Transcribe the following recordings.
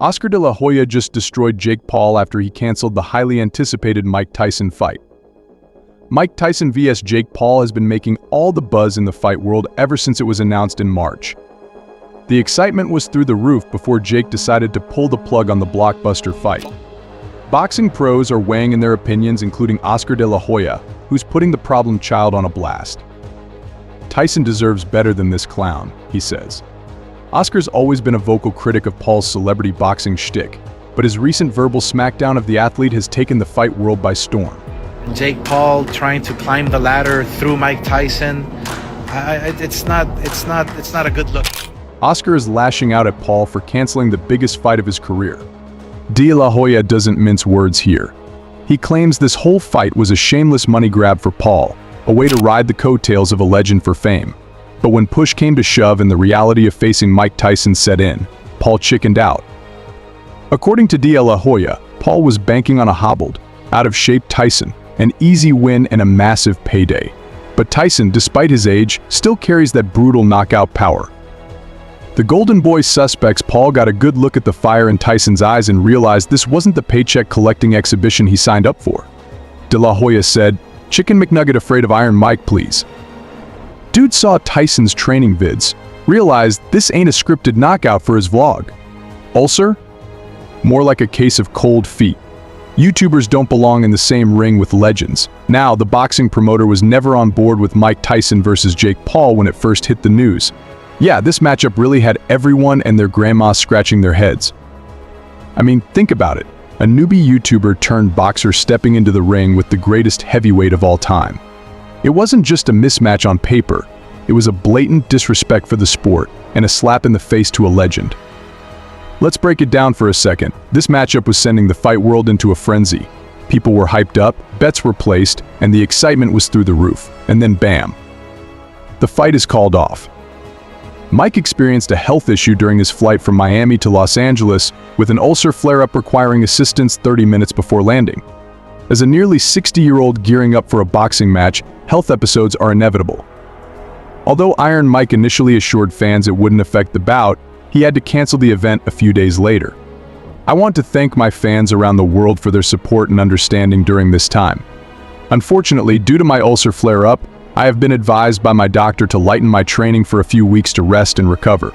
Oscar De La Hoya just destroyed Jake Paul after he canceled the highly anticipated Mike Tyson fight. Mike Tyson vs Jake Paul has been making all the buzz in the fight world ever since it was announced in March. The excitement was through the roof before Jake decided to pull the plug on the blockbuster fight. Boxing pros are weighing in their opinions, including Oscar De La Hoya, who's putting the problem child on a blast. "Tyson deserves better than this clown," he says. Oscar's always been a vocal critic of Paul's celebrity boxing shtick, but his recent verbal smackdown of the athlete has taken the fight world by storm. Jake Paul trying to climb the ladder through Mike Tyson, it's not a good look. Oscar is lashing out at Paul for canceling the biggest fight of his career. De La Hoya doesn't mince words here. He claims this whole fight was a shameless money grab for Paul, a way to ride the coattails of a legend for fame. But when push came to shove and the reality of facing Mike Tyson set in, Paul chickened out. According to De La Hoya, Paul was banking on a hobbled, out-of-shape Tyson, an easy win and a massive payday. But Tyson, despite his age, still carries that brutal knockout power. The Golden Boy suspects Paul got a good look at the fire in Tyson's eyes and realized this wasn't the paycheck-collecting exhibition he signed up for. De La Hoya said, "Chicken McNugget afraid of Iron Mike, please." Dude saw Tyson's training vids, realized this ain't a scripted knockout for his vlog. Ulcer? More like a case of cold feet. YouTubers don't belong in the same ring with legends. Now, the boxing promoter was never on board with Mike Tyson versus Jake Paul when it first hit the news. Yeah, this matchup really had everyone and their grandma scratching their heads. I mean, think about it. A newbie YouTuber turned boxer stepping into the ring with the greatest heavyweight of all time. It wasn't just a mismatch on paper. It was a blatant disrespect for the sport and a slap in the face to a legend. Let's break it down for a second. This matchup was sending the fight world into a frenzy. People were hyped up, bets were placed, and the excitement was through the roof. And then bam. The fight is called off. Mike experienced a health issue during his flight from Miami to Los Angeles, with an ulcer flare-up requiring assistance 30 minutes before landing. As a nearly 60-year-old gearing up for a boxing match, health episodes are inevitable. Although Iron Mike initially assured fans it wouldn't affect the bout, he had to cancel the event a few days later. I want to thank my fans around the world for their support and understanding during this time. Unfortunately, due to my ulcer flare-up, I have been advised by my doctor to lighten my training for a few weeks to rest and recover.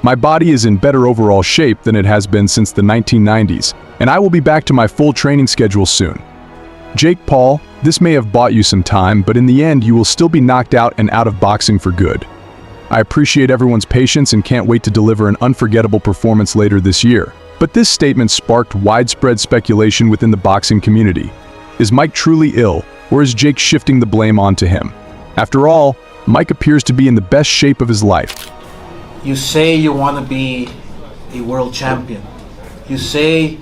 My body is in better overall shape than it has been since the 1990s, and I will be back to my full training schedule soon. Jake Paul, this may have bought you some time, but in the end you will still be knocked out and out of boxing for good. I appreciate everyone's patience and can't wait to deliver an unforgettable performance later this year. But this statement sparked widespread speculation within the boxing community. Is Mike truly ill, or is Jake shifting the blame onto him? After all, Mike appears to be in the best shape of his life. You say you want to be a world champion. You say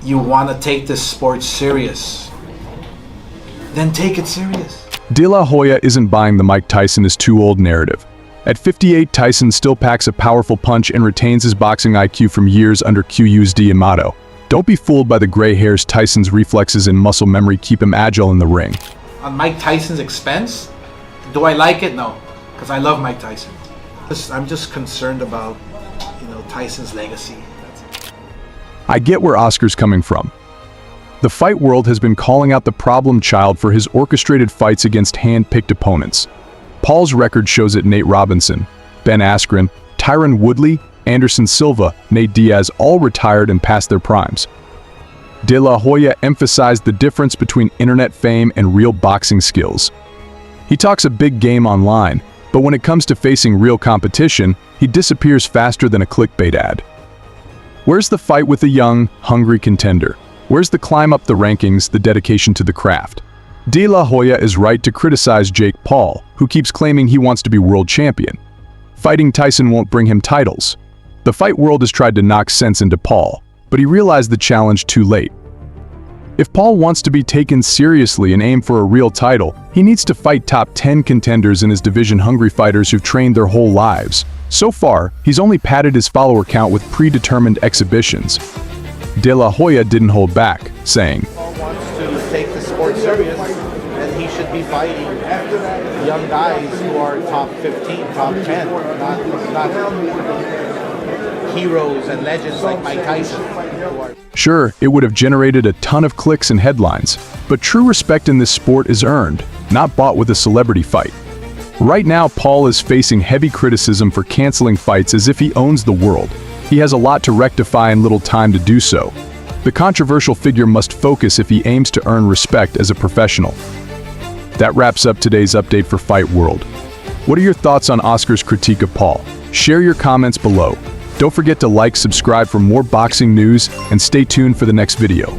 you want to take this sport serious. Then take it serious. De La Hoya isn't buying the Mike Tyson is too old narrative. At 58, Tyson still packs a powerful punch and retains his boxing IQ from years under QU's D'Amato. Don't be fooled by the gray hairs. Tyson's reflexes and muscle memory keep him agile in the ring. On Mike Tyson's expense? Do I like it? No, because I love Mike Tyson. I'm just concerned about, Tyson's legacy. That's it. I get where Oscar's coming from. The fight world has been calling out the problem child for his orchestrated fights against hand-picked opponents. Paul's record shows it. Nate Robinson, Ben Askren, Tyron Woodley, Anderson Silva, Nate Diaz all retired and past their primes. De La Hoya emphasized the difference between internet fame and real boxing skills. He talks a big game online, but when it comes to facing real competition, he disappears faster than a clickbait ad. Where's the fight with a young, hungry contender? Where's the climb up the rankings, the dedication to the craft? De La Hoya is right to criticize Jake Paul, who keeps claiming he wants to be world champion. Fighting Tyson won't bring him titles. The fight world has tried to knock sense into Paul, but he realized the challenge too late. If Paul wants to be taken seriously and aim for a real title, he needs to fight top 10 contenders in his division, hungry fighters who've trained their whole lives. So far, he's only padded his follower count with predetermined exhibitions. De La Hoya didn't hold back, saying, Paul wants to take the sport serious, and he should be fighting young guys who are top 15, top 10, not heroes and legends like Mike Tyson. Sure, it would have generated a ton of clicks and headlines, but true respect in this sport is earned, not bought with a celebrity fight. Right now, Paul is facing heavy criticism for canceling fights as if he owns the world. He has a lot to rectify and little time to do so. The controversial figure must focus if he aims to earn respect as a professional. That wraps up today's update for Fight World. What are your thoughts on Oscar's critique of Paul? Share your comments below. Don't forget to like, subscribe for more boxing news, and stay tuned for the next video.